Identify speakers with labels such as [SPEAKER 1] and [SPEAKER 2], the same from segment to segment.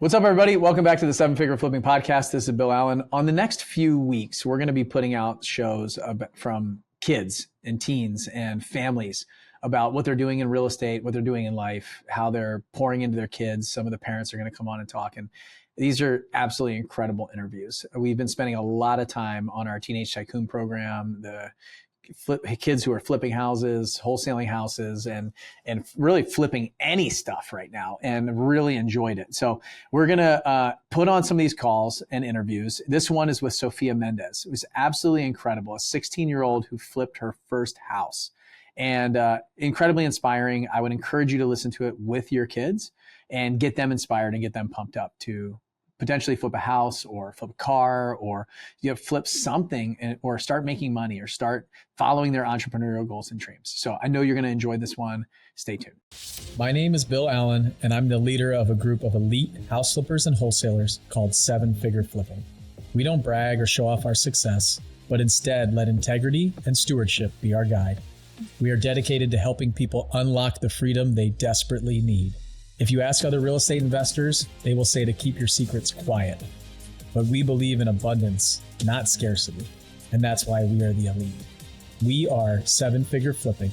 [SPEAKER 1] What's up, everybody? Welcome back to the Seven Figure Flipping Podcast. This is Bill Allen. On the next few weeks, we're going to be putting out shows from kids and teens and families about what they're doing in real estate, what they're doing in life, how they're pouring into their kids. Some of the parents are going to come on and talk. And these are absolutely incredible interviews. We've been spending a lot of time on our Teenage Tycoon program, the kids who are flipping houses, wholesaling houses, and really flipping any stuff right now, and really enjoyed it. So we're going to put on some of these calls and interviews. This one is with Sophia Mendez. It was absolutely incredible. A 16-year-old who flipped her first house, and incredibly inspiring. I would encourage you to listen to it with your kids and get them inspired and get them pumped up to potentially flip a house or flip a car, or flip something, or start making money, or start following their entrepreneurial goals and dreams. So I know you're going to enjoy this one. Stay tuned.
[SPEAKER 2] My name is Bill Allen, and I'm the leader of a group of elite house flippers and wholesalers called Seven Figure Flipping. We don't brag or show off our success, but instead let integrity and stewardship be our guide. We are dedicated to helping people unlock the freedom they desperately need. If you ask other real estate investors, they will say to keep your secrets quiet. But we believe in abundance, not scarcity. And that's why we are the elite. We are Seven Figure Flipping,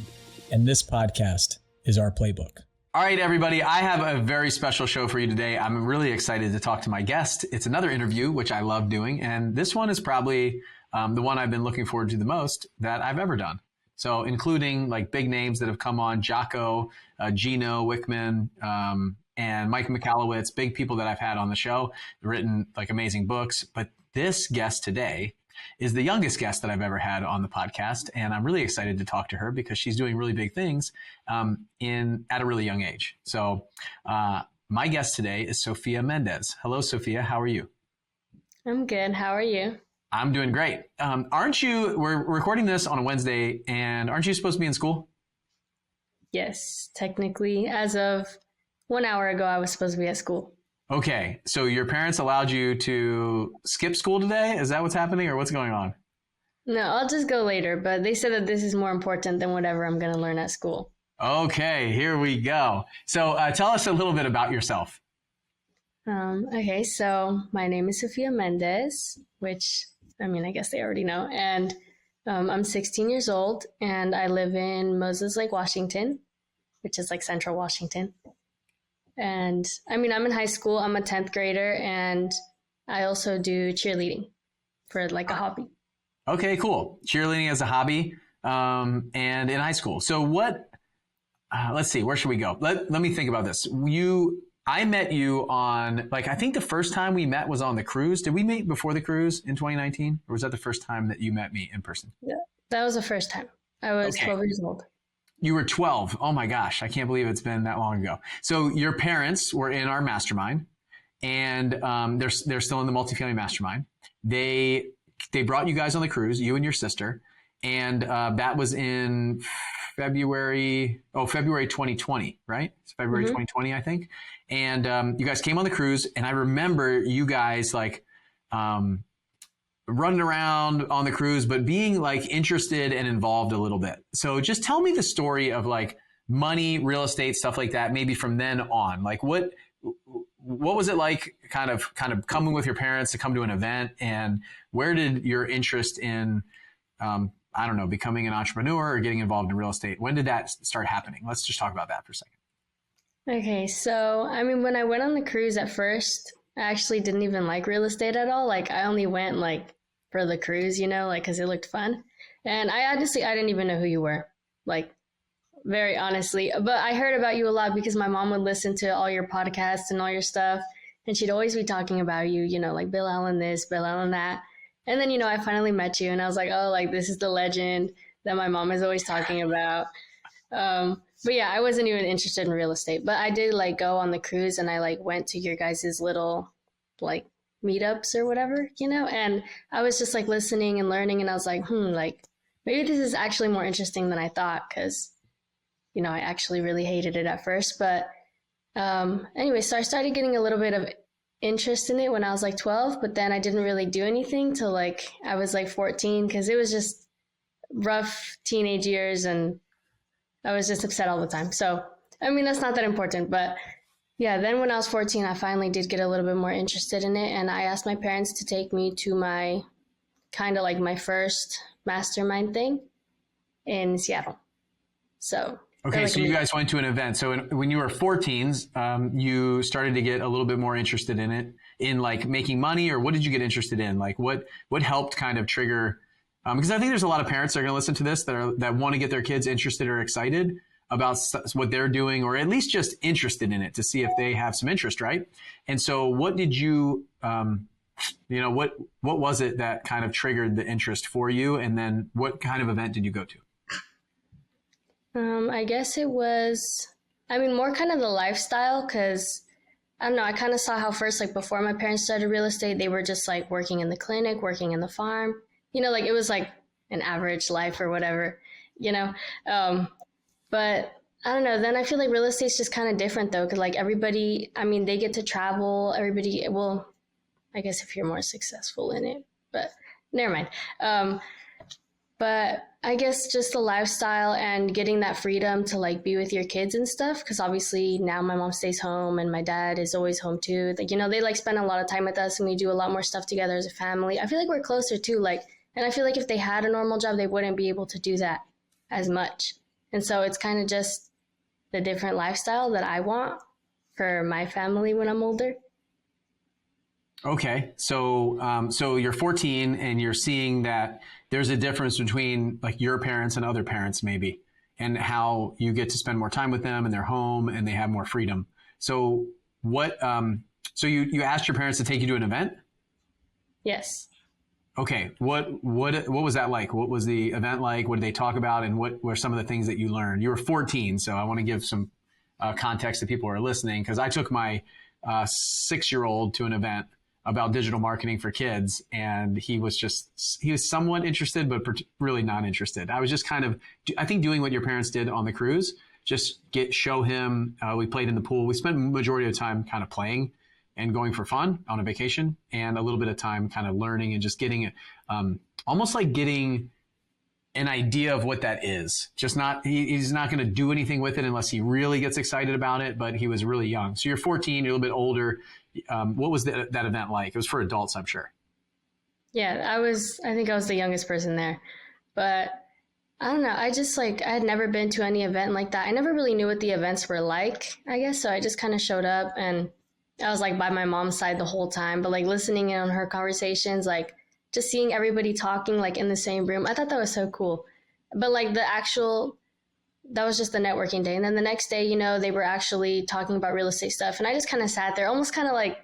[SPEAKER 2] and this podcast is our playbook.
[SPEAKER 1] All right, everybody, I have a very special show for you today. I'm really excited to talk to my guest. It's another interview, which I love doing. And this one is probably the one I've been looking forward to the most that I've ever done. So including like big names that have come on, Jocko, Gino Wickman, and Mike Michalowicz, big people that I've had on the show, written like amazing books. But this guest today is the youngest guest that I've ever had on the podcast. And I'm really excited to talk to her because she's doing really big things at a really young age. So my guest today is Sophia Mendez. Hello, Sophia. How are you?
[SPEAKER 3] I'm good. How are you?
[SPEAKER 1] I'm doing great. We're recording this on a Wednesday, and aren't you supposed to be in school?
[SPEAKER 3] Yes, technically. As of 1 hour ago, I was supposed to be at school.
[SPEAKER 1] Okay. So your parents allowed you to skip school today? Is that what's happening, or what's going on?
[SPEAKER 3] No, I'll just go later, but they said that this is more important than whatever I'm going to learn at school.
[SPEAKER 1] Okay, here we go. So tell us a little bit about yourself.
[SPEAKER 3] Okay, so my name is Sophia Mendez, which, I guess they already know. And I'm 16 years old, and I live in Moses Lake, Washington, which is like central Washington. And I'm in high school. I'm a 10th grader, and I also do cheerleading for like a hobby.
[SPEAKER 1] Okay, cool. Cheerleading as a hobby, and in high school. So what, let's see, where should we go? Let me think about this. I met you on, I think the first time we met was on the cruise. Did we meet before the cruise in 2019? Or was that the first time that you met me in person?
[SPEAKER 3] Yeah, that was the first time. I was 12 years old.
[SPEAKER 1] You were 12. Oh my gosh. I can't believe it's been that long ago. So your parents were in our mastermind, and they're still in the multifamily mastermind. They brought you guys on the cruise, you and your sister. And that was in February 2020, right? It's February 2020, I think. And you guys came on the cruise, and I remember you guys running around on the cruise, but being interested and involved a little bit. So just tell me the story of money, real estate, stuff like that, maybe from then on. What was it like kind of coming with your parents to come to an event, and where did your interest in becoming an entrepreneur or getting involved in real estate, when did that start happening? Let's just talk about that for a second.
[SPEAKER 3] Okay, so when I went on the cruise at first, I actually didn't even like real estate at all. I only went for the cruise, because it looked fun. And I didn't even know who you were, very honestly. But I heard about you a lot because my mom would listen to all your podcasts and all your stuff. And she'd always be talking about you, Bill Allen this, Bill Allen that. And then, I finally met you, and I was like, oh, this is the legend that my mom is always talking about. But yeah, I wasn't even interested in real estate, but I did go on the cruise, and I went to your guys' little meetups or whatever, and I was just listening and learning, and I was like, maybe this is actually more interesting than I thought, because, I actually really hated it at first. But anyway, so I started getting a little bit of interest in it when I was 12, but then I didn't really do anything till I was 14, because it was just rough teenage years, and I was just upset all the time. So, that's not that important, but Yeah, then when I was 14, I finally did get a little bit more interested in it. And I asked my parents to take me to my kind of like my first mastermind thing in Seattle. So,
[SPEAKER 1] Okay,
[SPEAKER 3] like
[SPEAKER 1] so you guys went to an event. So when you were 14s, you started to get a little bit more interested in it, in like making money, or what did you get interested in? Like what helped kind of trigger? Because I think there's a lot of parents that are going to listen to this that want to get their kids interested or excited about what they're doing, or at least just interested in it to see if they have some interest, right? And so, what did you, what was it that kind of triggered the interest for you? And then, what kind of event did you go to?
[SPEAKER 3] I guess it was, I mean, more kind of the lifestyle, because I don't know, I kind of saw how first, like before my parents started real estate, they were just like working in the clinic, working in the farm, like it was like an average life or whatever, you know? But I don't know, then I feel like real estate's just kind of different though, because like everybody, I mean, they get to travel, everybody, well, I guess if you're more successful in it, but never mind. But I guess just the lifestyle and getting that freedom to like be with your kids and stuff. Because obviously now my mom stays home and my dad is always home too. Like, they like spend a lot of time with us and we do a lot more stuff together as a family. I feel like we're closer too. Like, and I feel like if they had a normal job, they wouldn't be able to do that as much. And so it's kind of just the different lifestyle that I want for my family when I'm older.
[SPEAKER 1] Okay, so you're 14 and you're seeing that there's a difference between like your parents and other parents maybe, and how you get to spend more time with them and they're home and they have more freedom. So what? So you asked your parents to take you to an event?
[SPEAKER 3] Yes.
[SPEAKER 1] Okay, what was that like? What was the event like? What did they talk about, and what were some of the things that you learned? You were 14, so I want to give some context to people who are listening, because I took my 6-year-old to an event about digital marketing for kids. And he was somewhat interested, but really not interested. I was just kind of, I think, doing what your parents did on the cruise, just show him. We played in the pool. We spent majority of the time kind of playing and going for fun on a vacation, and a little bit of time kind of learning and just getting almost like getting an idea of what that is. Just not, he's not going to do anything with it unless he really gets excited about it, but he was really young. So you're 14, you're a little bit older. What was that event like? It was for adults, I'm sure.
[SPEAKER 3] Yeah, I think I was the youngest person there, but I don't know. I just I had never been to any event like that. I never really knew what the events were like, I guess. So I just kind of showed up and I was like by my mom's side the whole time, but like listening in on her conversations, like just seeing everybody talking like in the same room. I thought that was so cool. But like that was just the networking day. And then the next day, they were actually talking about real estate stuff. And I just kind of sat there almost kind of like,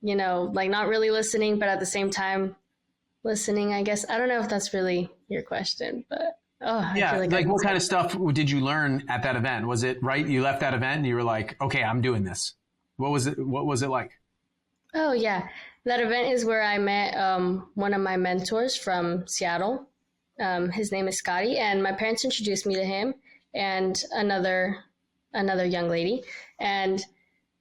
[SPEAKER 3] like not really listening, but at the same time listening, I guess. I don't know if that's really your question, but
[SPEAKER 1] yeah.
[SPEAKER 3] I feel
[SPEAKER 1] like what kind of stuff did you learn at that event? Was it right? You left that event and you were like, okay, I'm doing this. What was it like?
[SPEAKER 3] Oh yeah. That event is where I met one of my mentors from Seattle. His name is Scotty, and my parents introduced me to him and another young lady, and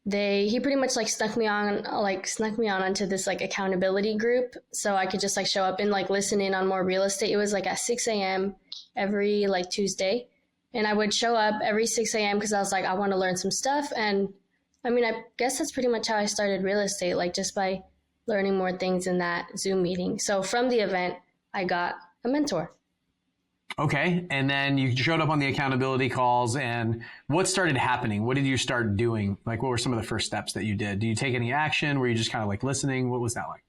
[SPEAKER 3] he pretty much like snuck me on onto this like accountability group, so I could just like show up and like listen in on more real estate. It was like at 6 a.m. every like Tuesday, and I would show up every 6 a.m. because I was like, I want to learn some stuff. And I mean, I guess that's pretty much how I started real estate, like just by learning more things in that Zoom meeting. So from the event, I got a mentor.
[SPEAKER 1] Okay. And then you showed up on the accountability calls, and what started happening? What did you start doing? Like, what were some of the first steps that you did? Did you take any action? Were you just kind of like listening? What was that like?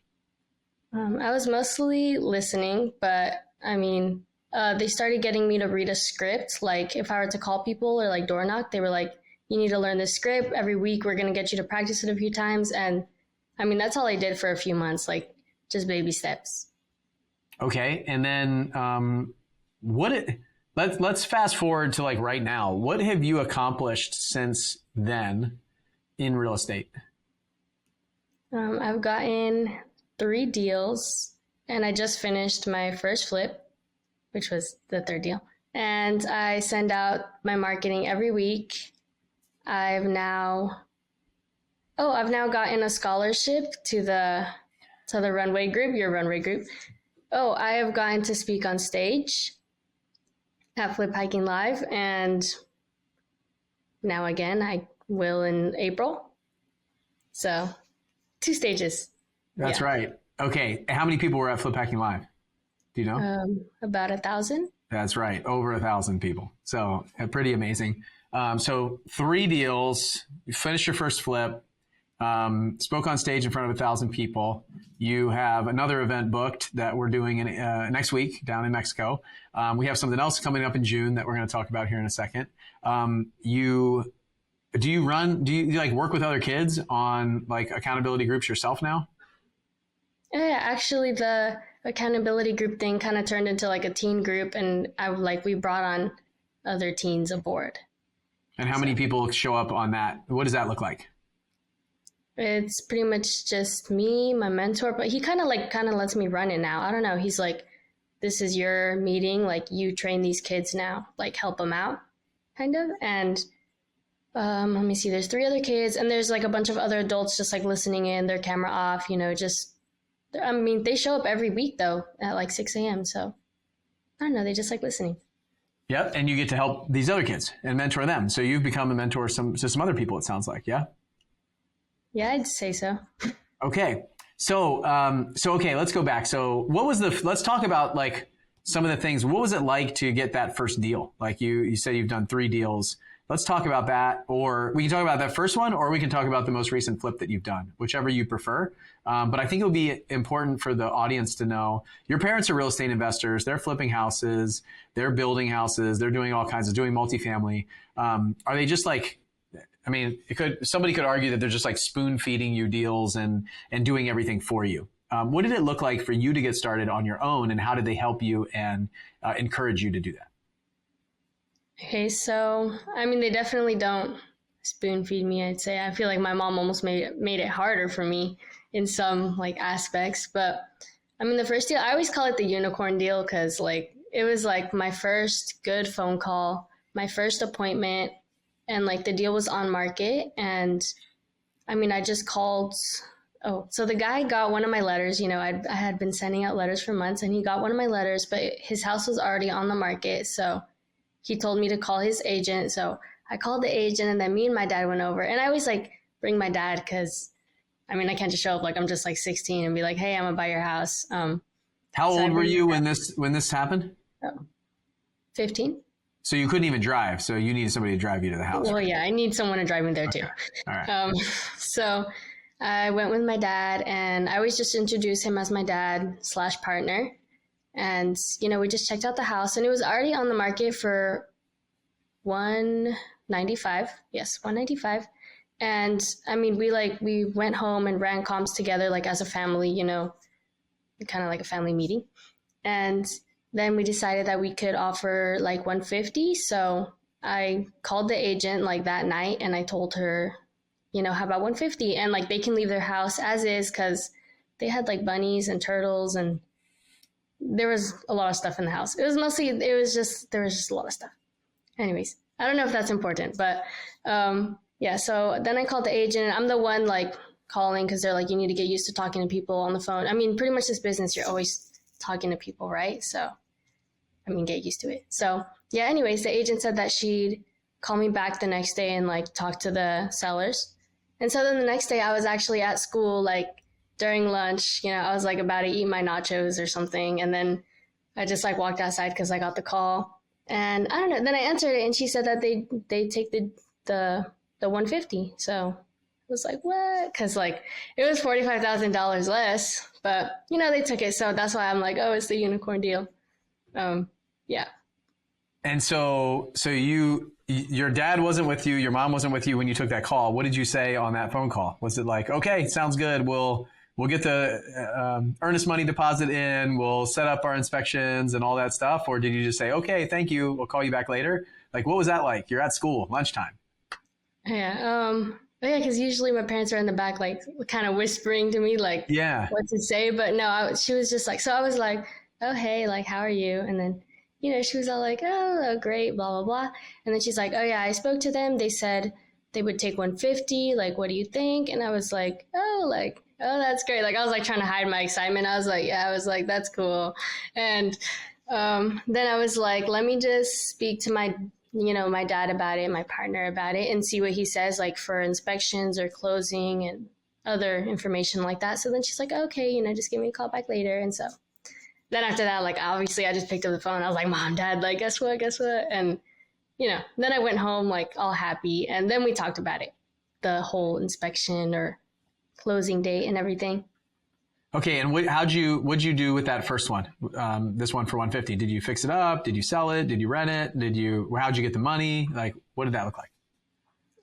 [SPEAKER 3] I was mostly listening, but I mean, they started getting me to read a script. Like if I were to call people or like door knock, they were like, you need to learn this script. Every week we're going to get you to practice it a few times. And I mean, that's all I did for a few months, like just baby steps.
[SPEAKER 1] Okay. And then let's fast forward to like right now. What have you accomplished since then in real estate?
[SPEAKER 3] I've gotten 3 deals, and I just finished my first flip, which was the 3rd deal. And I send out my marketing every week. I've now gotten a scholarship to the runway group, your runway group. Oh, I have gotten to speak on stage at Flip Hiking Live, and now again, I will in April. So 2 stages.
[SPEAKER 1] That's right. Okay. How many people were at Flip Hacking Live? Do you know?
[SPEAKER 3] About 1,000.
[SPEAKER 1] That's right. Over 1,000 people. So pretty amazing. So 3 deals, you finished your first flip, spoke on stage in front of 1,000 people. You have another event booked that we're doing next week down in Mexico. We have something else coming up in June that we're going to talk about here in a second. Do you like work with other kids on like accountability groups yourself now?
[SPEAKER 3] Yeah, actually the accountability group thing kind of turned into like a teen group, and we brought on other teens aboard.
[SPEAKER 1] And how many people show up on that? What does that look like?
[SPEAKER 3] It's pretty much just me, my mentor, but he kind of lets me run it now. I don't know. He's like, this is your meeting. Like, you train these kids now, like help them out kind of. And let me see, there's 3 other kids, and there's like a bunch of other adults just like listening in, their camera off, they show up every week though at like 6 a.m. So I don't know, they just like listening.
[SPEAKER 1] Yep. And you get to help these other kids and mentor them. So you've become a mentor to some other people, it sounds like. Yeah.
[SPEAKER 3] Yeah, I'd say so.
[SPEAKER 1] Okay. So okay, let's go back. So let's talk about like some of the things. What was it like to get that first deal? Like you said, you've done 3 deals. Let's talk about that, or we can talk about that first one, or we can talk about the most recent flip that you've done, whichever you prefer. But I think it would be important for the audience to know your parents are real estate investors. They're flipping houses, they're building houses, they're doing all kinds of doing multifamily. Are they just like, I mean, somebody could argue that they're just like spoon feeding you deals and doing everything for you. What did it look like for you to get started on your own, and how did they help you and encourage you to do that?
[SPEAKER 3] Okay, so they definitely don't spoon feed me, I'd say. I feel like my mom almost made it harder for me in some like aspects. But the first deal, I always call it the unicorn deal, because like it was like my first good phone call, my first appointment, and like the deal was on market. And I just called. Oh, so the guy got one of my letters. I had been sending out letters for months, and he got one of my letters, but his house was already on the market. So he told me to call his agent. So I called the agent, and then me and my dad went over. And I always like bring my dad, because I can't just show up like I'm just like 16 and be like, hey, I'm gonna buy your house.
[SPEAKER 1] How old were you when this happened?
[SPEAKER 3] 15.
[SPEAKER 1] So you couldn't even drive. So you needed somebody to drive you to the house.
[SPEAKER 3] Well,
[SPEAKER 1] right?
[SPEAKER 3] Yeah, I need someone to drive me there too.
[SPEAKER 1] All right.
[SPEAKER 3] So I went with my dad, and I always just introduce him as my dad / partner. And, we just checked out the house, and it was already on the market for $195. Yes, $195. And we went home and ran comps together, like as a family, kind of like a family meeting. And then we decided that we could offer like $150. So I called the agent like that night, and I told her, how about $150? And like they can leave their house as is, because they had like bunnies and turtles, and there was a lot of stuff in the house. There was just a lot of stuff. Anyways, I don't know if that's important, but yeah. So then I called the agent. I'm the one like calling, because they're like, you need to get used to talking to people on the phone. Pretty much this business, you're always talking to people, right? So, get used to it. So yeah, anyways, the agent said that she'd call me back the next day and like talk to the sellers. And so then the next day I was actually at school, like during lunch, I was like about to eat my nachos or something. And then I just like walked outside because I got the call, and I don't know. Then I answered it, and she said that they take the 150. So I was like, what? Because like it was $45,000 less, but they took it. So that's why I'm like, oh, it's the unicorn deal. Yeah. And
[SPEAKER 1] so your dad wasn't with you, your mom wasn't with you when you took that call. What did you say on that phone call? Was it like, okay, sounds good, we'll get the earnest money deposit in, we'll set up our inspections and all that stuff? Or did you just say, okay, thank you, we'll call you back later? Like, what was that like? You're at school, lunchtime.
[SPEAKER 3] Yeah. Yeah, because usually my parents are in the back, like kind of whispering to me, like,
[SPEAKER 1] yeah,
[SPEAKER 3] what to say. But no, she was just like, so I was like, oh, hey, like, how are you? And then, she was all like, oh, great, blah, blah, blah. And then she's like, oh yeah, I spoke to them. They said they would take 150. Like, what do you think? And I was like, oh, that's great. Like, I was like trying to hide my excitement. I was like, that's cool. And then I was like, let me just speak to my my dad about it, my partner about it, and see what he says, like for inspections or closing and other information like that. So then she's like, okay, just give me a call back later. And so then after that, like, obviously I just picked up the phone. I was like, Mom, Dad, like, guess what? And, then I went home like all happy. And then we talked about it, the whole inspection or closing date and everything.
[SPEAKER 1] Okay. And what'd you do with that first one? This one for 150, did you fix it up? Did you sell it? Did you rent it? How'd you get the money? Like, what did that look like?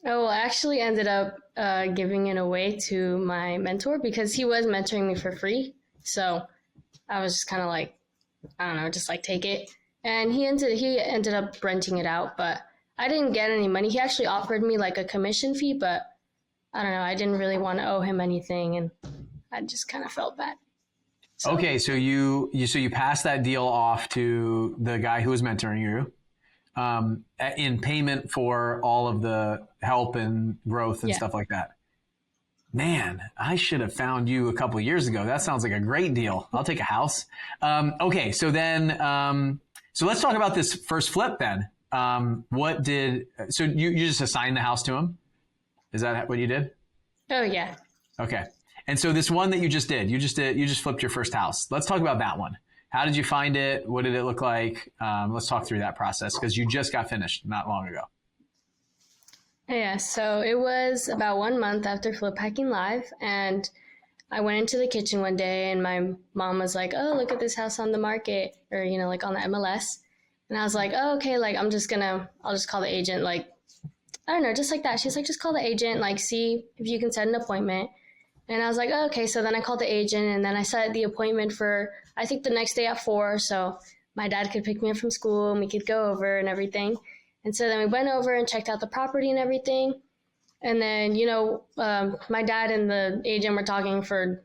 [SPEAKER 3] Oh, well, I actually ended up giving it away to my mentor because he was mentoring me for free. So I was just kind of like, I don't know, just like take it. And he ended up renting it out, but I didn't get any money. He actually offered me like a commission fee, but I don't know, I didn't really want to owe him anything, and I just kind of felt bad. So,
[SPEAKER 1] okay, so you passed that deal off to the guy who was mentoring you in payment for all of the help and growth and stuff like that. Man, I should have found you a couple of years ago. That sounds like a great deal. I'll take a house. Okay, so then, so let's talk about this first flip then. So you just assigned the house to him? Is that what you did?
[SPEAKER 3] Oh yeah.
[SPEAKER 1] Okay. And so this one that you just flipped your first house. Let's talk about that one. How did you find it? What did it look like? Let's talk through that process because you just got finished not long ago.
[SPEAKER 3] Yeah, so it was about 1 month after Flip Hacking Live, and I went into the kitchen one day and my mom was like, oh, look at this house on the market, or, like on the MLS. And I was like, oh, okay, like I'll just call the agent, like, I don't know, just like that. She's like, just call the agent, like see if you can set an appointment. And I was like, oh, okay. So then I called the agent and then I set the appointment for, I think the next day at 4. So my dad could pick me up from school and we could go over and everything. And so then we went over and checked out the property and everything. And then, my dad and the agent were talking for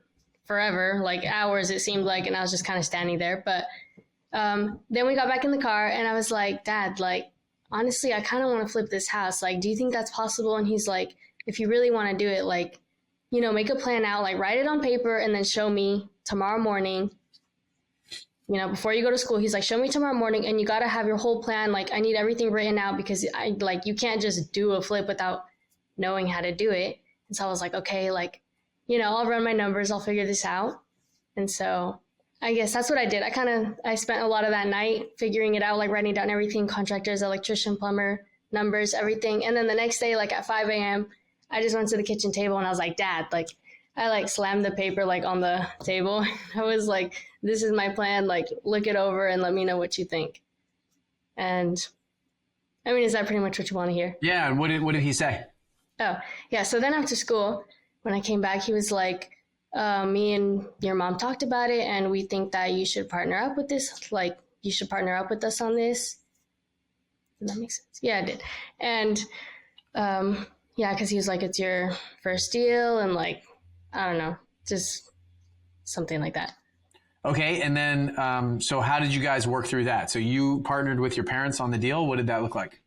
[SPEAKER 3] forever, like hours it seemed like, and I was just kind of standing there. But then we got back in the car and I was like, Dad, like, honestly, I kind of want to flip this house. Like, do you think that's possible? And he's like, if you really want to do it, like, make a plan out, like write it on paper and then show me tomorrow morning. Before you go to school, he's like, show me tomorrow morning and you got to have your whole plan. Like, I need everything written out because you can't just do a flip without knowing how to do it. And so I was like, okay, like, I'll run my numbers. I'll figure this out. And so I guess that's what I did. I spent a lot of that night figuring it out, like writing down everything, contractors, electrician, plumber, numbers, everything. And then the next day, like at 5 a.m., I just went to the kitchen table and I was like, Dad, like, I like slammed the paper like on the table. I was like, this is my plan. Like, look it over and let me know what you think. And I mean, is that pretty much what you want to hear?
[SPEAKER 1] Yeah. And what did he say?
[SPEAKER 3] Oh, yeah. So then after school, when I came back, he was like, me and your mom talked about it and we think that you should partner up with this. Like, you should partner up with us on this. Does that make sense? Yeah, it did. And, yeah, because he was like, it's your first deal and like, I don't know, just something like that.
[SPEAKER 1] Okay. And then, so how did you guys work through that? So you partnered with your parents on the deal. What did that look like?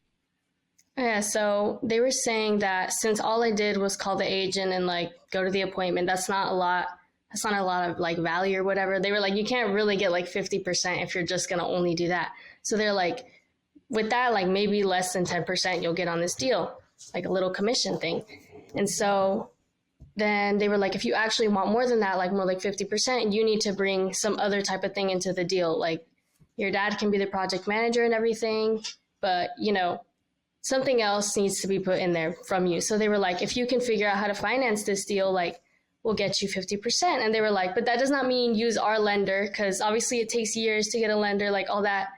[SPEAKER 3] Yeah. So they were saying that since all I did was call the agent and like go to the appointment, that's not a lot of like value or whatever. They were like, you can't really get like 50% if you're just going to only do that. So they're like, with that, like maybe less than 10% you'll get on this deal, like a little commission thing. And so then they were like, if you actually want more than that, like more like 50%, you need to bring some other type of thing into the deal. Like your dad can be the project manager and everything, but something else needs to be put in there from you. So they were like, if you can figure out how to finance this deal, like we'll get you 50%. And they were like, but that does not mean use our lender, because obviously it takes years to get a lender, like all that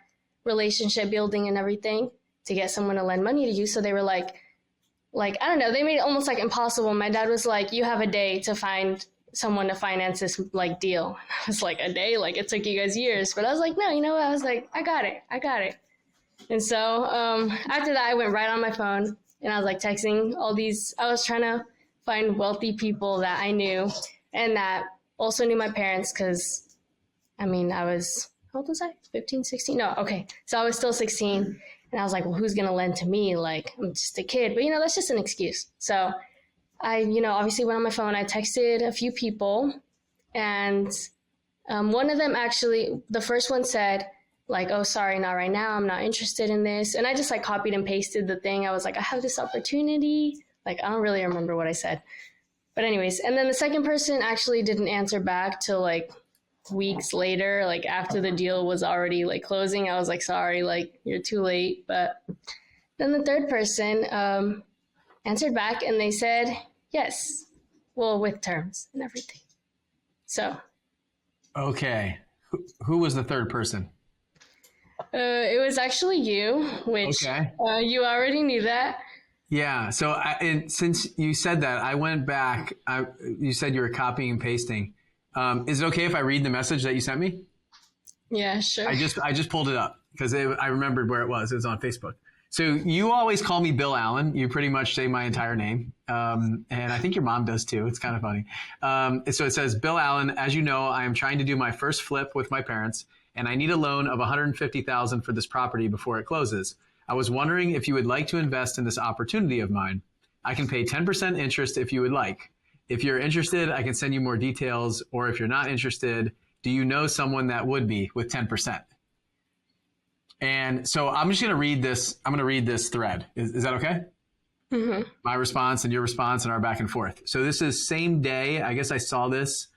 [SPEAKER 3] relationship building and everything to get someone to lend money to you. So they were like, I don't know, they made it almost like impossible. My dad was like, you have a day to find someone to finance this like deal. And I was like, a day? Like it took you guys years. But I was like, no, you know what? I was like, I got it. And so after that, I went right on my phone and I was like texting I was trying to find wealthy people that I knew and that also knew my parents. Cause I mean, how old was I? 15, 16? No. Okay. So I was still 16. And I was like, well, who's going to lend to me? Like, I'm just a kid. But, that's just an excuse. So I, obviously went on my phone. I texted a few people. And one of them actually, the first one said, like, oh, sorry, not right now. I'm not interested in this. And I just like copied and pasted the thing. I was like, I have this opportunity. Like, I don't really remember what I said. But anyways, and then the second person actually didn't answer back till like weeks later, like after the deal was already like closing. I was like, sorry, like you're too late. But then the third person answered back and they said, yes, well, with terms and everything. So.
[SPEAKER 1] Okay. Who was the third person?
[SPEAKER 3] It was actually you, which you already knew that.
[SPEAKER 1] Yeah. So since you said that, I went back. You said you were copying and pasting. Is it okay if I read the message that you sent me?
[SPEAKER 3] Yeah, sure.
[SPEAKER 1] I just pulled it up because I remembered where it was. It was on Facebook. So you always call me Bill Allen. You pretty much say my entire name. And I think your mom does too. It's kind of funny. So it says, Bill Allen, as you know, I am trying to do my first flip with my parents, and I need a loan of $150,000 for this property before it closes. I was wondering if you would like to invest in this opportunity of mine. I can pay 10% interest if you would like. If you're interested, I can send you more details. Or if you're not interested, do you know someone that would be with 10%? And so I'm just going to read this. I'm going to read this thread. Is that okay? Mm-hmm. My response and your response and our back and forth. So this is same day. I guess I saw this.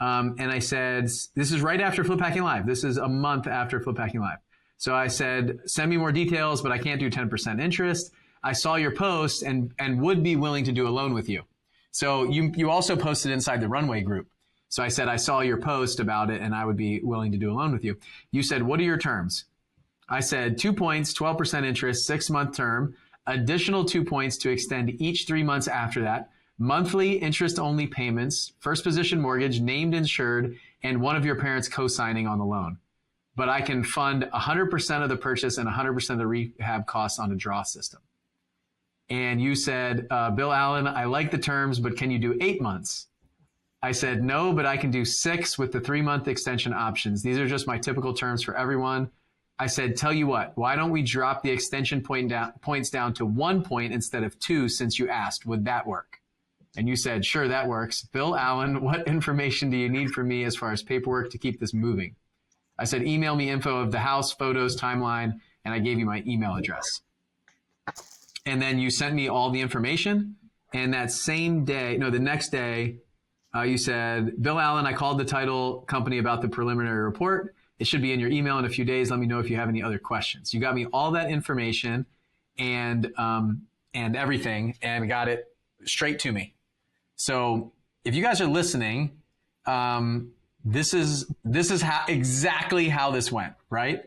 [SPEAKER 1] And I said, this is right after Flip Hacking Live. This is a month after Flip Hacking Live. So I said, send me more details, but I can't do 10% interest. I saw your post and would be willing to do a loan with you. So you also posted inside the Runway group. So I said, I saw your post about it and I would be willing to do a loan with you. You said, what are your terms? I said 2 points, 12% interest, 6-month term, additional 2 points to extend each 3 months after that, monthly interest only payments, first position mortgage, named insured, and one of your parents co-signing on the loan. But I can fund 100% of the purchase and 100% of the rehab costs on a draw system. And you said, Bill Allen, I like the terms, but can you do 8 months? I said, no, but I can do 6 with the 3-month extension options. These are just my typical terms for everyone. I said, tell you what, why don't we drop the extension points down to 1 point instead of 2 since you asked? Would that work? And you said, sure, that works. Bill Allen, what information do you need from me as far as paperwork to keep this moving? I said, email me info of the house, photos, timeline, and I gave you my email address. And then you sent me all the information. And that same day, no, the next day, you said, Bill Allen, I called the title company about the preliminary report. It should be in your email in a few days. Let me know if you have any other questions. You got me all that information and everything and got it straight to me. So if you guys are listening, this is exactly how this went, right?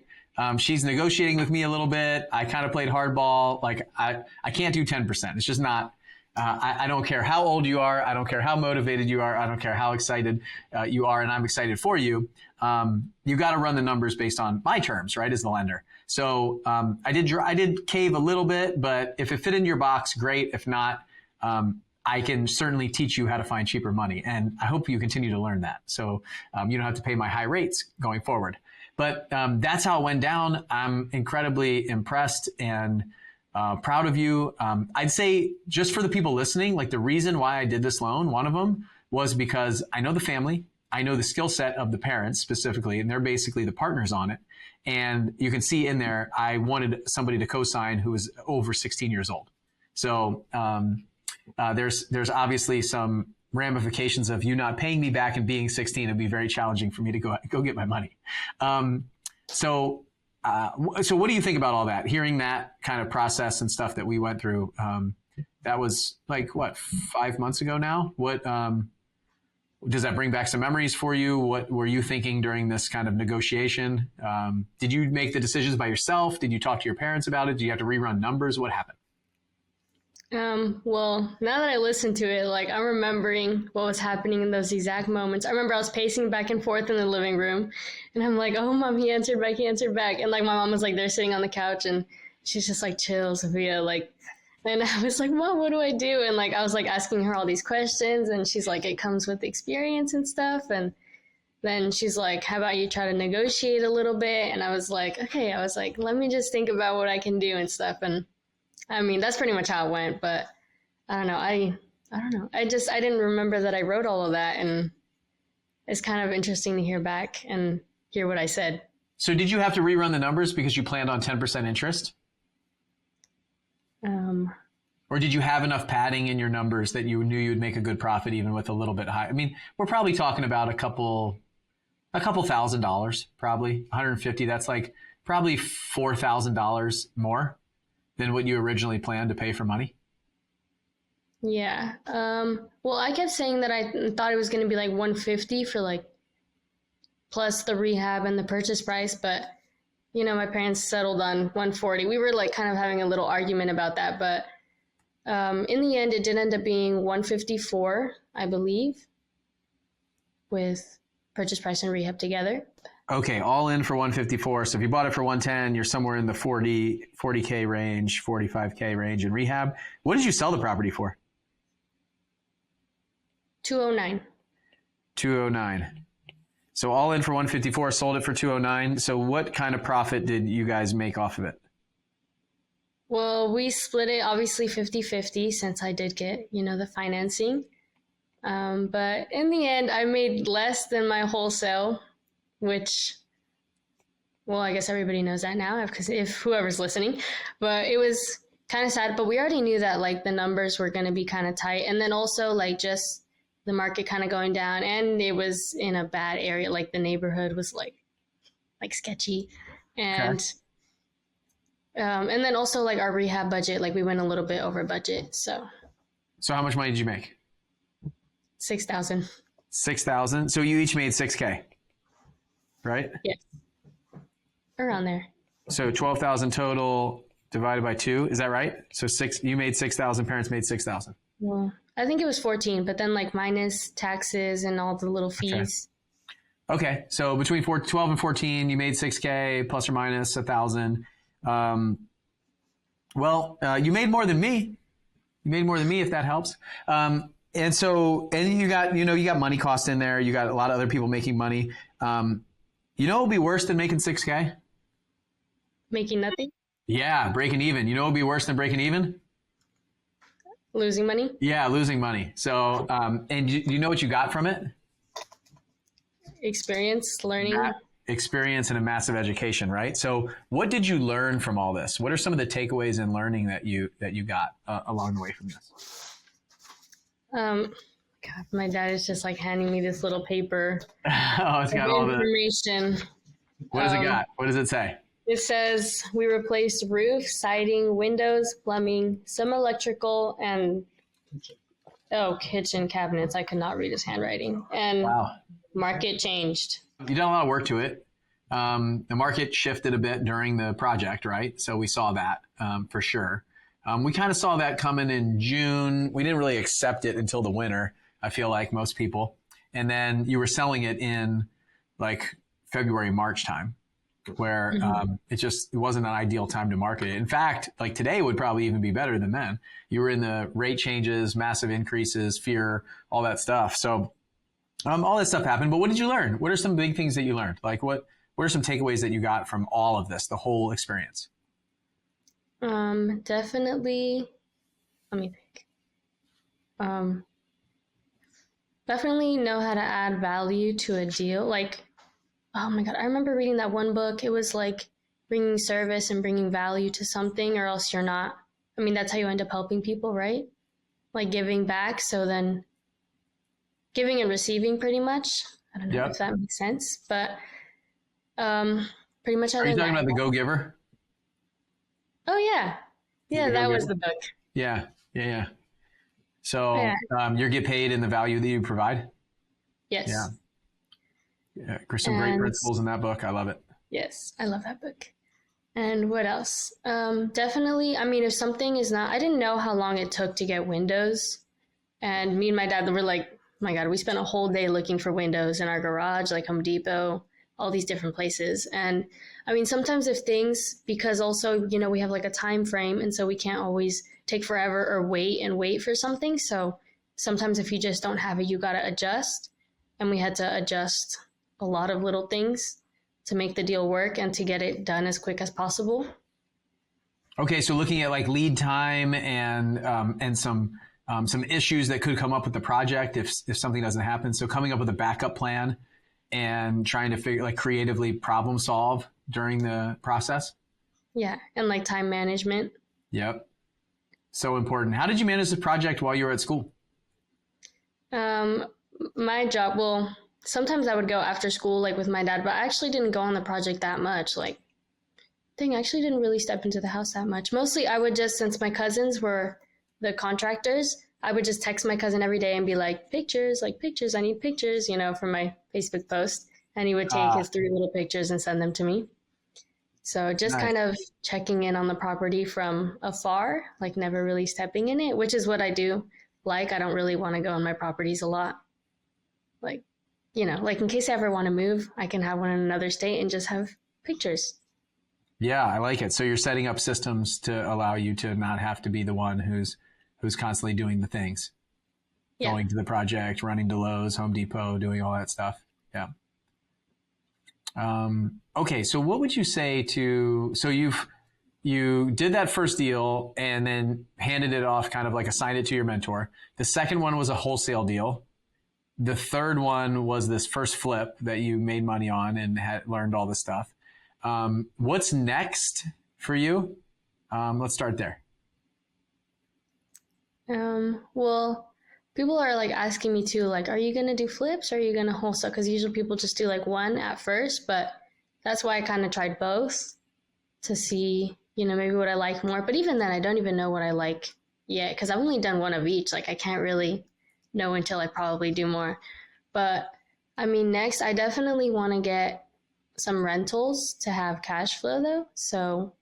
[SPEAKER 1] She's negotiating with me a little bit. I kind of played hardball. Like I can't do 10%. It's just not, I don't care how old you are. I don't care how motivated you are. I don't care how excited you are. And I'm excited for you. You got to run the numbers based on my terms, right? As the lender. So, I did cave a little bit, but if it fit in your box, great. If not, I can certainly teach you how to find cheaper money. And I hope you continue to learn that. So, you don't have to pay my high rates going forward. But that's how it went down. I'm incredibly impressed and proud of you. I'd say just for the people listening, like the reason why I did this loan, one of them was because I know the family. I know the skill set of the parents specifically, and they're basically the partners on it. And you can see in there, I wanted somebody to co-sign who was over 16 years old. So there's obviously some ramifications of you not paying me back and being 16. It'd be very challenging for me to go get my money. So what do you think about all that? Hearing that kind of process and stuff that we went through, that was like what, 5 months ago now? What does that bring back some memories for you? What were you thinking during this kind of negotiation? Did you make the decisions by yourself? Did you talk to your parents about it? Did you have to rerun numbers? What happened?
[SPEAKER 3] Well, now that I listened to it, like I'm remembering what was happening in those exact moments. I remember I was pacing back and forth in the living room and I'm like, oh, mom, he answered back. And like, my mom was like, they're sitting on the couch and she's just like, chill, Sophia. Like, and I was like, Mom, what do I do? And like, I was like asking her all these questions and she's like, it comes with experience and stuff. And then she's like, how about you try to negotiate a little bit? And I was like, okay, let me just think about what I can do and stuff. And I mean, that's pretty much how it went, but I don't know. I don't know. I didn't remember that I wrote all of that. And it's kind of interesting to hear back and hear what I said.
[SPEAKER 1] So did you have to rerun the numbers because you planned on 10% interest? Or did you have enough padding in your numbers that you knew you'd make a good profit even with a little bit high? I mean, we're probably talking about a couple $1,000, probably 150. That's like probably $4,000 more than what you originally planned to pay for money.
[SPEAKER 3] Yeah. Well, I kept saying that I thought it was going to be like 150 for like plus the rehab and the purchase price, but you know, my parents settled on 140. We were like kind of having a little argument about that, but in the end, it did end up being 154, I believe, with purchase price and rehab together.
[SPEAKER 1] Okay, all in for 154. So if you bought it for 110, you're somewhere in the 40K range, 45K range in rehab. What did you sell the property for?
[SPEAKER 3] 209.
[SPEAKER 1] 209. So all in for 154, sold it for 209. So what kind of profit did you guys make off of it?
[SPEAKER 3] Well, we split it obviously 50-50 since I did get, you know, the financing. But in the end, I made less than my wholesale, which, well, I guess everybody knows that now because if whoever's listening, but it was kind of sad. But we already knew that like the numbers were going to be kind of tight. And then also like just the market kind of going down, and it was in a bad area. Like the neighborhood was like sketchy. And
[SPEAKER 1] Okay.
[SPEAKER 3] And then also like our rehab budget, like we went a little bit over budget. So
[SPEAKER 1] how much money did you make?
[SPEAKER 3] 6,000.
[SPEAKER 1] 6,000. So you each made 6K, right?
[SPEAKER 3] Yes. Around there.
[SPEAKER 1] So 12,000 total divided by 2. Is that right? So you made 6,000, parents made 6,000.
[SPEAKER 3] Well, I think it was 14, but then like minus taxes and all the little fees.
[SPEAKER 1] Okay. So between 12 and 14, you made 6K plus or minus 1,000. You made more than me. You made more than me, if that helps. And you got money cost in there. You got a lot of other people making money. It would be worse than making 6K?
[SPEAKER 3] Making nothing?
[SPEAKER 1] Yeah, breaking even. You know what would be worse than breaking even?
[SPEAKER 3] Losing money?
[SPEAKER 1] Yeah, losing money. So, and you know what you got from it?
[SPEAKER 3] Experience, learning.
[SPEAKER 1] Experience and a massive education, right? So what did you learn from all this? What are some of the takeaways and learning that you got along the way from this?
[SPEAKER 3] God, my dad is just like handing me this little paper.
[SPEAKER 1] Oh, it's got all the
[SPEAKER 3] information.
[SPEAKER 1] What does it got? What does it say?
[SPEAKER 3] It says we replaced roof, siding, windows, plumbing, some electrical, and kitchen cabinets. I could not read his handwriting. And
[SPEAKER 1] Wow.
[SPEAKER 3] market changed.
[SPEAKER 1] You done a lot of work to it. The market shifted a bit during the project, right? So we saw that for sure. We kind of saw that coming in June. We didn't really accept it until the winter, I feel like most people. And then you were selling it in like February, March time, where it wasn't an ideal time to market it. In fact, like today would probably even be better than then. You were in the rate changes, massive increases, fear, all that stuff. So all that stuff happened. But what did you learn? What are some big things that you learned? Like what are some takeaways that you got from all of this, the whole experience?
[SPEAKER 3] Definitely, let me think. Definitely know how to add value to a deal. Like, oh my God, I remember reading that one book. It was like bringing service and bringing value to something, or else you're not. I mean, that's how you end up helping people, right? Like giving back. So then giving and receiving pretty much. I don't know if that makes sense, but pretty much.
[SPEAKER 1] Are you talking about The Go-Giver?
[SPEAKER 3] Oh yeah. Yeah, that was the book.
[SPEAKER 1] Yeah. So you get paid in the value that you provide?
[SPEAKER 3] Yes.
[SPEAKER 1] Yeah. There's some great principles in that book. I love it.
[SPEAKER 3] Yes, I love that book. And what else? Definitely, I mean, if something is not, I didn't know how long it took to get windows. And me and my dad were like, oh my God, we spent a whole day looking for windows in our garage, like Home Depot, all these different places. And I mean, sometimes if things, because also, you know, we have like a time frame, and so we can't always take forever or wait for something. So sometimes if you just don't have it, you got to adjust. And we had to adjust a lot of little things to make the deal work and to get it done as quick as possible.
[SPEAKER 1] Okay, so looking at like lead time and some issues that could come up with the project if something doesn't happen. So coming up with a backup plan and trying to figure, like, creatively problem solve during the process.
[SPEAKER 3] Yeah. And like time management.
[SPEAKER 1] Yep. So important. How did you manage the project while you were at school?
[SPEAKER 3] My job, well, sometimes I would go after school, like with my dad, but I actually didn't go on the project that much. Like, I actually didn't really step into the house that much. Mostly I would just, since my cousins were the contractors, I would just text my cousin every day and be like, pictures, I need pictures, for my Facebook post. And he would take his 3 little pictures and send them to me. So just
[SPEAKER 1] Nice.
[SPEAKER 3] kind of checking in on the property from afar, like never really stepping in it, which is what I do. Like, I don't really want to go on my properties a lot. Like, like in case I ever want to move, I can have one in another state and just have pictures.
[SPEAKER 1] Yeah, I like it. So you're setting up systems to allow you to not have to be the one who's constantly doing the things, going to the project, running to Lowe's, Home Depot, doing all that stuff. Yeah. Okay. So what would you say so you did that first deal and then handed it off, kind of like assigned it to your mentor. The second one was a wholesale deal. The third one was this first flip that you made money on and had learned all this stuff. What's next for you? Let's start there.
[SPEAKER 3] Well, people are like asking me too, like, are you going to do flips or are you going to wholesale? Because usually people just do like one at first, but that's why I kind of tried both to see, maybe what I like more. But even then, I don't even know what I like yet because I've only done one of each. Like, I can't really know until I probably do more. But I mean, next, I definitely want to get some rentals to have cash flow though. So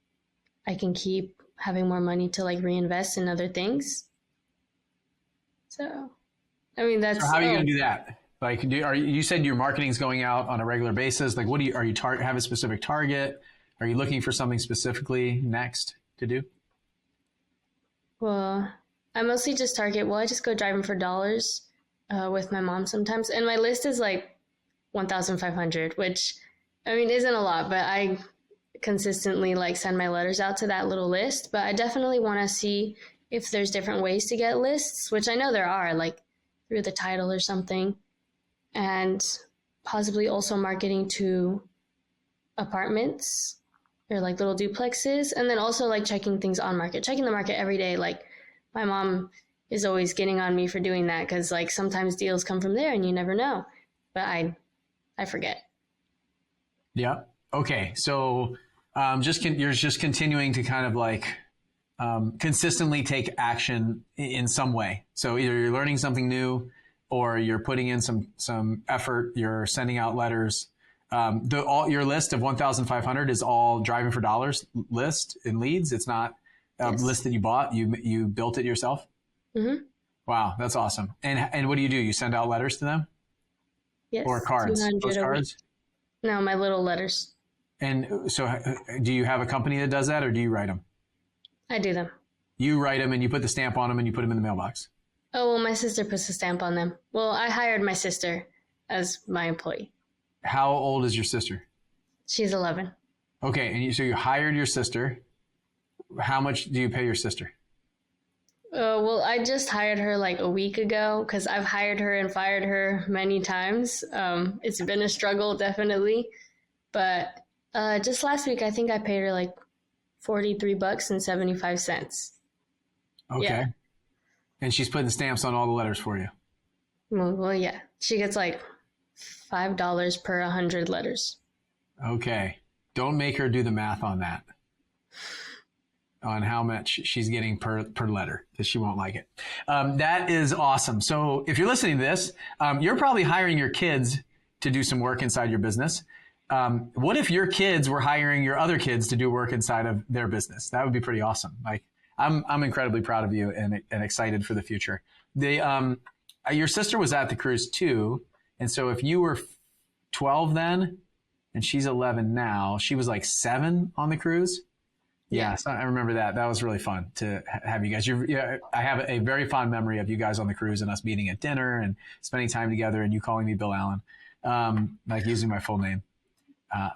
[SPEAKER 3] I can keep having more money to like reinvest in other things. So, I mean, that's.
[SPEAKER 1] So how are you going to do that? Like, you said your marketing's going out on a regular basis. Like, are you have a specific target? Are you looking for something specifically next to do?
[SPEAKER 3] Well, I mostly just target. Well, I just go driving for dollars with my mom sometimes, and my list is like 1,500, which I mean isn't a lot, but I consistently like send my letters out to that little list. But I definitely want to see if there's different ways to get lists, which I know there are, like through the title or something, and possibly also marketing to apartments or like little duplexes, and then also like checking things on market, checking the market every day. Like my mom is always getting on me for doing that because like sometimes deals come from there and you never know, but I forget.
[SPEAKER 1] Yeah. Okay. So you're just continuing to kind of like consistently take action in some way. So either you're learning something new or you're putting in some effort, you're sending out letters. Your list of 1,500 is all driving for dollars list and leads. It's not a list that you bought. You built it yourself.
[SPEAKER 3] Mm-hmm.
[SPEAKER 1] Wow, that's awesome. And what do? You send out letters to them?
[SPEAKER 3] Yes.
[SPEAKER 1] Or cards? Postcards?
[SPEAKER 3] No, my little letters.
[SPEAKER 1] And so do you have a company that does that or do you write them?
[SPEAKER 3] I do them.
[SPEAKER 1] You write them and you put the stamp on them and you put them in the mailbox. Oh,
[SPEAKER 3] well, my sister puts a stamp on them. Well, I hired my sister as my employee.
[SPEAKER 1] How old is your sister?
[SPEAKER 3] She's 11.
[SPEAKER 1] Okay. And so you hired your sister. How much do you pay your sister?
[SPEAKER 3] Well, I just hired her like a week ago because I've hired her and fired her many times. It's been a struggle, definitely. But just last week, I think I paid her like $43.75.
[SPEAKER 1] Okay.
[SPEAKER 3] Yeah.
[SPEAKER 1] And she's putting stamps on all the letters for you.
[SPEAKER 3] Well, yeah. She gets like $5 per 100 letters.
[SPEAKER 1] Okay. Don't make her do the math on that. On how much she's getting per letter, because she won't like it. That is awesome. So if you're listening to this, you're probably hiring your kids to do some work inside your business. What if your kids were hiring your other kids to do work inside of their business? That would be pretty awesome. Like I'm incredibly proud of you and excited for the future. Your sister was at the cruise too. And so if you were 12 then, and she's 11 now, she was like 7 on the cruise. Yeah, so I remember that. That was really fun to have you guys. I have a very fond memory of you guys on the cruise and us meeting at dinner and spending time together and you calling me Bill Allen, like using my full name.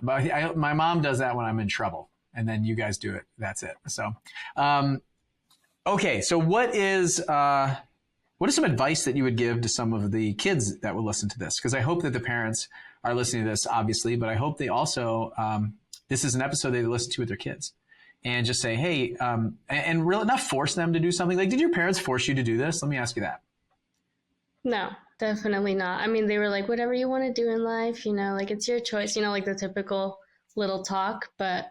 [SPEAKER 1] But my mom does that when I'm in trouble, and then you guys do it. That's it. So, okay. So what is what is some advice that you would give to some of the kids that will listen to this? Because I hope that the parents are listening to this, obviously, but I hope they also, this is an episode they listen to with their kids. And just say, hey, and really not force them to do something. Like, did your parents force you to do this? Let me ask you that.
[SPEAKER 3] No, definitely not. I mean, they were like, whatever you want to do in life, like it's your choice, like the typical little talk, but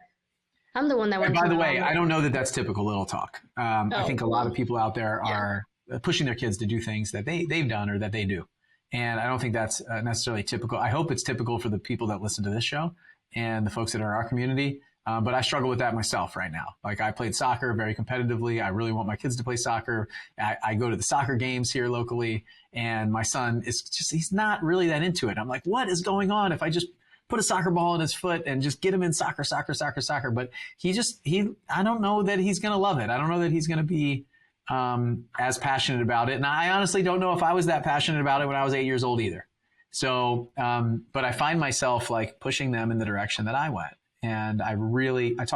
[SPEAKER 3] I'm the one that went
[SPEAKER 1] And by
[SPEAKER 3] to
[SPEAKER 1] the
[SPEAKER 3] my
[SPEAKER 1] way,
[SPEAKER 3] mom.
[SPEAKER 1] I don't know that that's typical little talk. I think a lot of people out there are pushing their kids to do things that they've done or that they do. And I don't think that's necessarily typical. I hope it's typical for the people that listen to this show and the folks that are in our community. But I struggle with that myself right now. Like, I played soccer very competitively. I really want my kids to play soccer. I go to the soccer games here locally, and my son he's not really that into it. I'm like, what is going on? If I just put a soccer ball in his foot and just get him in soccer. But I don't know that he's going to love it. I don't know that he's going to be as passionate about it. And I honestly don't know if I was that passionate about it when I was 8 years old either. So, but I find myself like pushing them in the direction that I went. And I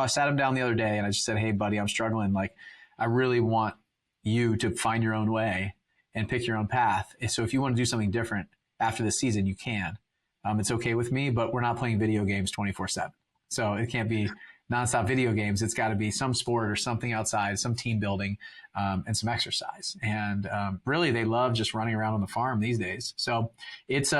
[SPEAKER 1] sat him down the other day and I just said, hey, buddy, I'm struggling. Like, I really want you to find your own way and pick your own path. So if you want to do something different after this season, you can. It's okay with me, but we're not playing video games 24/7. So it can't be nonstop video games. It's got to be some sport or something outside, some team building, and some exercise. And really, they love just running around on the farm these days. So it's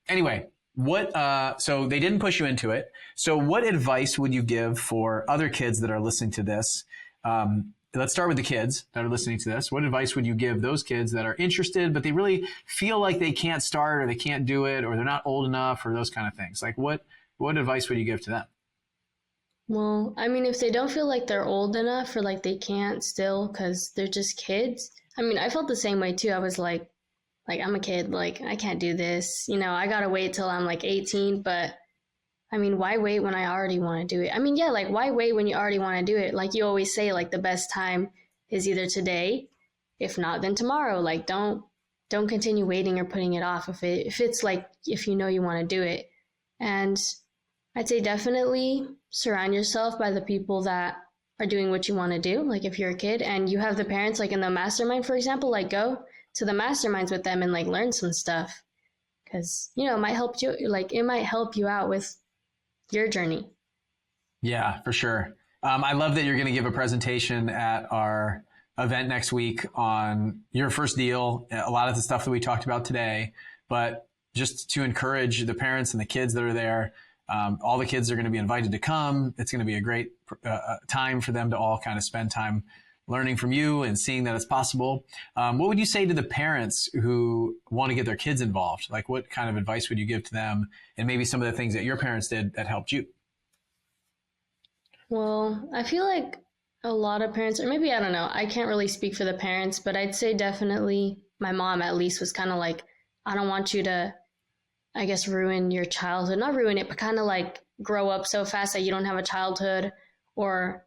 [SPEAKER 1] anyway. So they didn't push you into it. So what advice would you give for other kids that are listening to this? Let's start with the kids that are listening to this. What advice would you give those kids that are interested, but they really feel like they can't start or they can't do it or they're not old enough or those kind of things? Like what advice would you give to them?
[SPEAKER 3] Well, I mean, if they don't feel like they're old enough or like they can't still because they're just kids. I mean, I felt the same way too. I was like I'm a kid, like I can't do this. I got to wait till I'm like 18, but I mean, why wait when I already want to do it? I mean, yeah, like why wait when you already want to do it? Like you always say, like the best time is either today, if not then tomorrow. Like don't continue waiting or putting it off if it's like if you know you want to do it. And I'd say definitely surround yourself by the people that are doing what you want to do. Like if you're a kid and you have the parents like in the mastermind, for example, like go to the masterminds with them and like learn some stuff because it might help you out with your journey.
[SPEAKER 1] Yeah, for sure. I love that you're going to give a presentation at our event next week on your first deal, a lot of the stuff that we talked about today, but just to encourage the parents and the kids that are there. All the kids are going to be invited to come. It's going to be a great time for them to all kind of spend time learning from you and seeing that it's possible. What would you say to the parents who want to get their kids involved? Like what kind of advice would you give to them and maybe some of the things that your parents did that helped you?
[SPEAKER 3] Well, I feel like a lot of parents, or maybe I don't know, I can't really speak for the parents, but I'd say definitely my mom at least was kind of like, I don't want you to, I guess, ruin your childhood. Not ruin it, but kind of like grow up so fast that you don't have a childhood or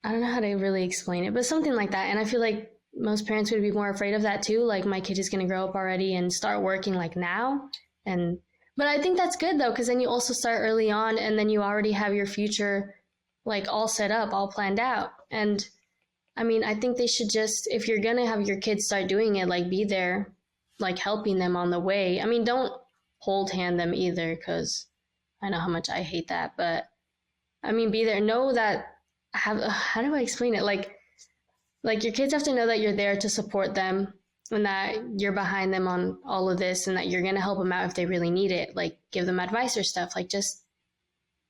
[SPEAKER 3] I don't know how to really explain it, but something like that. And I feel like most parents would be more afraid of that too. Like my kid is going to grow up already and start working like now. But I think that's good though, because then you also start early on and then you already have your future like all set up, all planned out. And I mean, I think they should just, if you're going to have your kids start doing it, like be there, like helping them on the way. I mean, don't hold hand them either, because I know how much I hate that. But I mean, be there. Know that, how do I explain it? Like your kids have to know that you're there to support them and that you're behind them on all of this and that you're going to help them out if they really need it. Like give them advice or stuff. Like just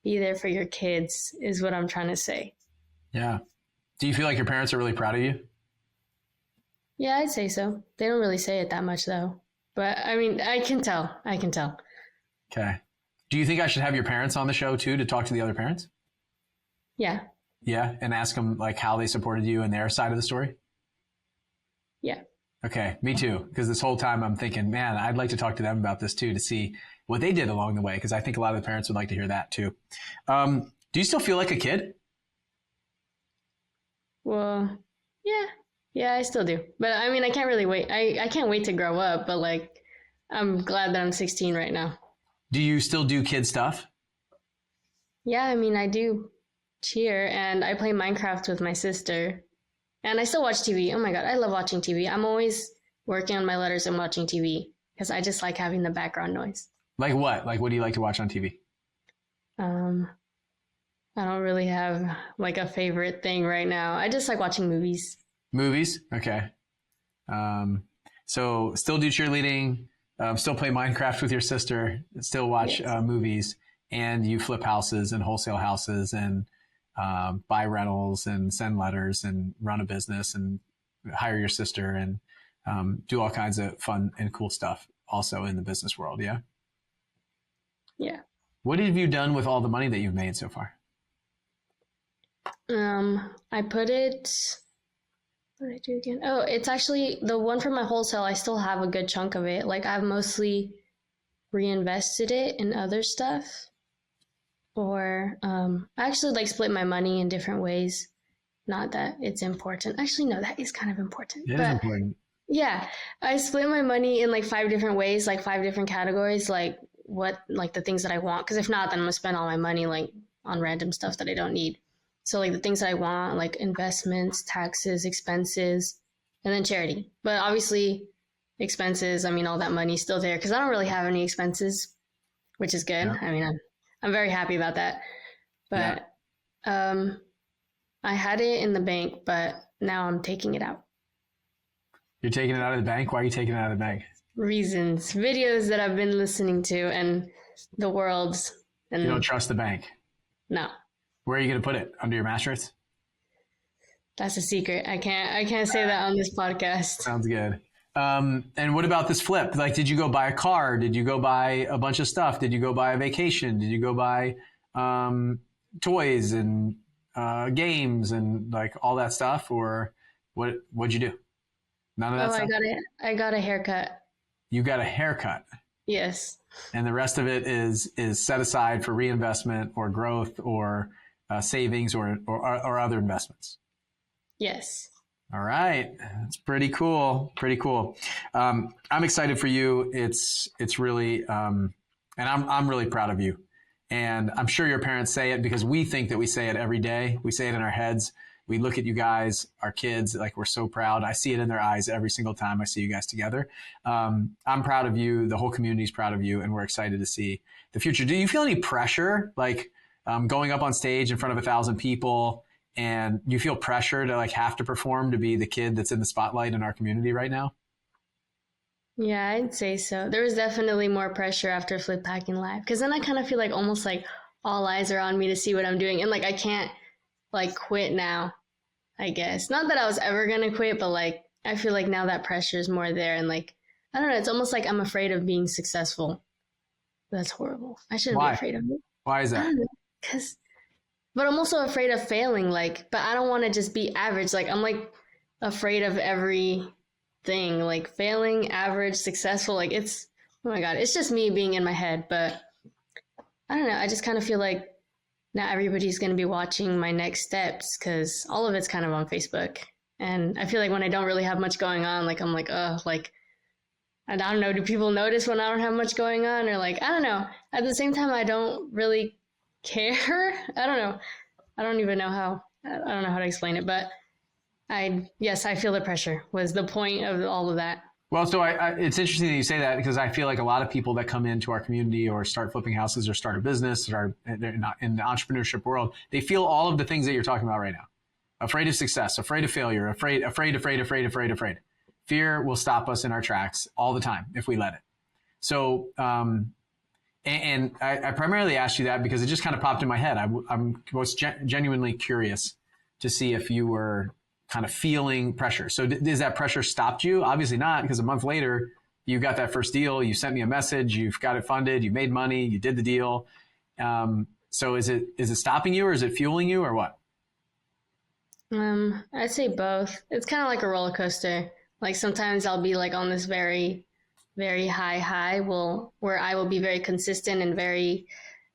[SPEAKER 3] be there for your kids is what I'm trying to say.
[SPEAKER 1] Yeah. Do you feel like your parents are really proud of you?
[SPEAKER 3] Yeah, I'd say so. They don't really say it that much though. But I mean, I can tell.
[SPEAKER 1] Okay. Do you think I should have your parents on the show too to talk to the other parents?
[SPEAKER 3] Yeah.
[SPEAKER 1] Yeah. And ask them like how they supported you and their side of the story?
[SPEAKER 3] Yeah.
[SPEAKER 1] Okay. Me too. Because this whole time I'm thinking, man, I'd like to talk to them about this too, to see what they did along the way. Because I think a lot of the parents would like to hear that too. Do you still feel like a kid?
[SPEAKER 3] Well, yeah. Yeah, I still do. But I mean, I can't really wait. I can't wait to grow up, but like, I'm glad that I'm 16 right now.
[SPEAKER 1] Do you still do kid stuff?
[SPEAKER 3] Yeah, I mean, I do cheer and I play Minecraft with my sister. And I still watch TV. Oh my God, I love watching TV. I'm always working on my letters and watching TV because I just like having the background noise.
[SPEAKER 1] Like what? Like what do you like to watch on TV?
[SPEAKER 3] I don't really have like a favorite thing right now. I just like watching movies.
[SPEAKER 1] Movies? Okay. So still do cheerleading, still play Minecraft with your sister, still watch movies, and you flip houses and wholesale houses and buy rentals and send letters and run a business and hire your sister and do all kinds of fun and cool stuff also in the business world. Yeah.
[SPEAKER 3] Yeah.
[SPEAKER 1] What have you done with all the money that you've made so far?
[SPEAKER 3] I put it, what did I do again? Oh, it's actually the one from my wholesale. I still have a good chunk of it. Like I've mostly reinvested it in other stuff, or I actually like split my money in different ways. Not that it's important. Actually, no, that is kind of important.
[SPEAKER 1] It is important.
[SPEAKER 3] Yeah, I split my money in like 5 different ways, like 5 different categories, like what, like the things that I want. Because if not, then I'm gonna spend all my money like on random stuff that I don't need. So like the things that I want, like investments, taxes, expenses, and then charity. But obviously expenses, I mean, all that money's still there because I don't really have any expenses, which is good. Yeah. I mean, I'm very happy about that. But I had it in the bank, but now I'm taking it out.
[SPEAKER 1] You're taking it out of the bank? Why are you taking it out of the bank?
[SPEAKER 3] Reasons. Videos that I've been listening to and the world. And
[SPEAKER 1] you don't trust the bank?
[SPEAKER 3] No.
[SPEAKER 1] Where are you going to put it? Under your mattress?
[SPEAKER 3] That's a secret. I can't say that on this podcast.
[SPEAKER 1] Sounds good. And what about this flip? Like, did you go buy a car? Did you go buy a bunch of stuff? Did you go buy a vacation? Did you go buy toys and games and like all that stuff? Or what'd you do? None of that stuff?
[SPEAKER 3] I got a haircut.
[SPEAKER 1] You got a haircut?
[SPEAKER 3] Yes.
[SPEAKER 1] And the rest of it is set aside for reinvestment or growth or savings or other investments.
[SPEAKER 3] Yes.
[SPEAKER 1] All right. That's pretty cool. Pretty cool. I'm excited for you. It's really, and I'm really proud of you. And I'm sure your parents say it because we think that we say it every day. We say it in our heads. We look at you guys, our kids, like we're so proud. I see it in their eyes every single time I see you guys together. I'm proud of you. The whole community's proud of you, and we're excited to see the future. Do you feel any pressure, like going up on stage in front of 1,000 people, and you feel pressure to like have to perform to be the kid that's in the spotlight in our community right now?
[SPEAKER 3] Yeah, I'd say so. There was definitely more pressure after Flip Packing Live, because then I kind of feel like almost like all eyes are on me to see what I'm doing, and like I can't like quit now, I guess. Not that I was ever gonna quit, but like I feel like now that pressure is more there, and like I don't know, it's almost like I'm afraid of being successful. That's horrible. I shouldn't be afraid of it.
[SPEAKER 1] Why is that?
[SPEAKER 3] I don't know, but I'm also afraid of failing, like, but I don't want to just be average. Like I'm like afraid of everything, like failing, average, successful, like it's, oh my God, it's just me being in my head. But I don't know, I just kind of feel like not everybody's going to be watching my next steps because all of it's kind of on Facebook. And I feel like when I don't really have much going on, like I'm like, oh, like, I don't know, do people notice when I don't have much going on? Or like, I don't know. At the same time, I don't really care. I don't know. I don't even know how, I don't know how to explain it, but yes, I feel the pressure was the point of all of that.
[SPEAKER 1] Well, so it's interesting that you say that because I feel like a lot of people that come into our community or start flipping houses or start a business or they're not in the entrepreneurship world, they feel all of the things that you're talking about right now. Afraid of success, afraid of failure, afraid. Fear will stop us in our tracks all the time if we let it. So, and I primarily asked you that because it just kind of popped in my head. I'm most genuinely curious to see if you were kind of feeling pressure. So is that pressure stopped you? Obviously not, because a month later you got that first deal. You sent me a message. You've got it funded. You made money. You did the deal. So is it stopping you or is it fueling you or what?
[SPEAKER 3] I'd say both. It's kind of like a roller coaster. Like sometimes I'll be like on this very, very high, where I will be very consistent and very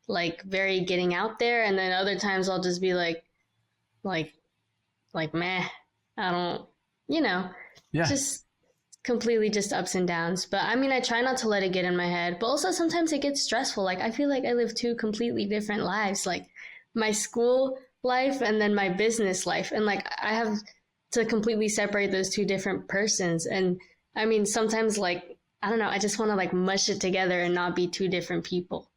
[SPEAKER 3] getting out there. And then other times I'll just be like meh, I don't, just completely just ups and downs. But I mean, I try not to let it get in my head, but also sometimes it gets stressful. Like I feel like I live 2 completely different lives, like my school life and then my business life. And like I have to completely separate those two different persons. And I mean, sometimes like, I don't know, I just want to like mush it together and not be two different people,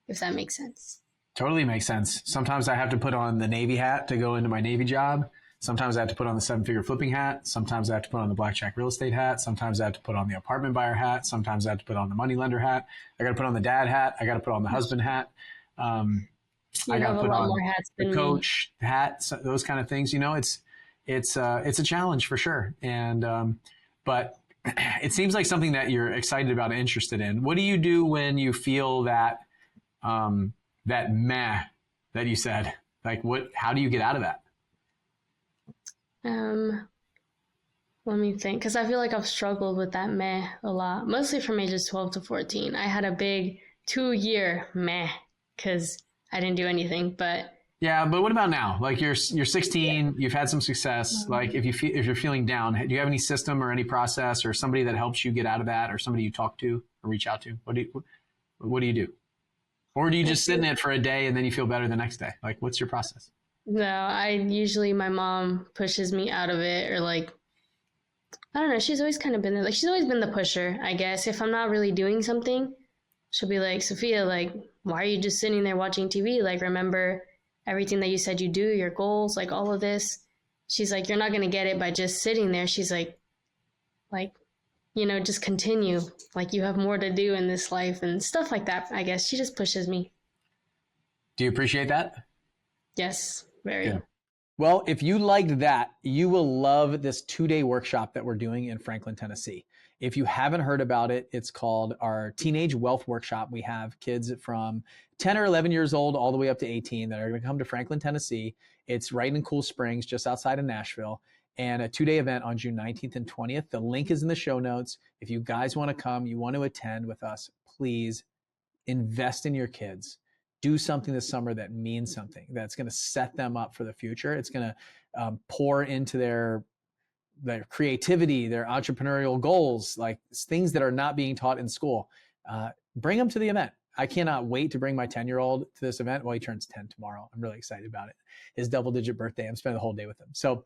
[SPEAKER 3] if that makes sense.
[SPEAKER 1] Totally makes sense. Sometimes I have to put on the Navy hat to go into my Navy job. Sometimes I have to put on the 7-figure flipping hat. Sometimes I have to put on the blackjack real estate hat. Sometimes I have to put on the apartment buyer hat. Sometimes I have to put on the money lender hat. I got to put on the dad hat. I got to put on the husband hat. I got to put on the coach hat. So those kind of things. You know, it's a challenge for sure. And but it seems like something that you're excited about and interested in. What do you do when you feel that that meh that you said? Like what? How do you get out of that?
[SPEAKER 3] Let me think, because I feel like I've struggled with that meh a lot, mostly from ages 12 to 14. I had a big 2-year meh because I didn't do anything, but
[SPEAKER 1] yeah. But what about now? Like you're 16, yeah. You've had some success. Like if you're feeling down, do you have any system or any process or somebody that helps you get out of that, or somebody you talk to or reach out to? What do you do? Or do you just sit in it for a day and then you feel better the next day? Like what's your process?
[SPEAKER 3] No, my mom pushes me out of it, or like, I don't know. She's always kind of been there. Like she's always been the pusher, I guess. If I'm not really doing something, she'll be like, Sophia, like, why are you just sitting there watching TV? Like, remember everything that you said you do, your goals, like all of this. She's like, you're not going to get it by just sitting there. She's like, you know, just continue. Like you have more to do in this life and stuff like that. I guess she just pushes me.
[SPEAKER 1] Do you appreciate that?
[SPEAKER 3] Yes, very.
[SPEAKER 1] Good. Well, if you liked that, you will love this 2-day workshop that we're doing in Franklin, Tennessee. If you haven't heard about it, it's called our Teenage Wealth Workshop. We have kids from 10 or 11 years old all the way up to 18 that are going to come to Franklin, Tennessee. It's right in Cool Springs, just outside of Nashville, and a 2-day event on June 19th and 20th. The link is in the show notes. If you guys want to come, you want to attend with us, please invest in your kids. Do something this summer that means something, that's going to set them up for the future. It's going to pour into their creativity, their entrepreneurial goals, like things that are not being taught in school. Bring them to the event. I cannot wait to bring my 10-year-old to this event. Well, he turns 10 tomorrow. I'm really excited about it. His double-digit birthday. I'm spending the whole day with him. So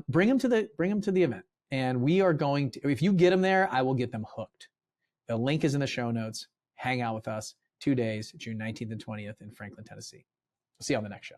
[SPEAKER 1] bring him to the event. And we are going to, if you get them there, I will get them hooked. The link is in the show notes. Hang out with us. 2 days, June 19th and 20th in Franklin, Tennessee. We'll see you on the next show.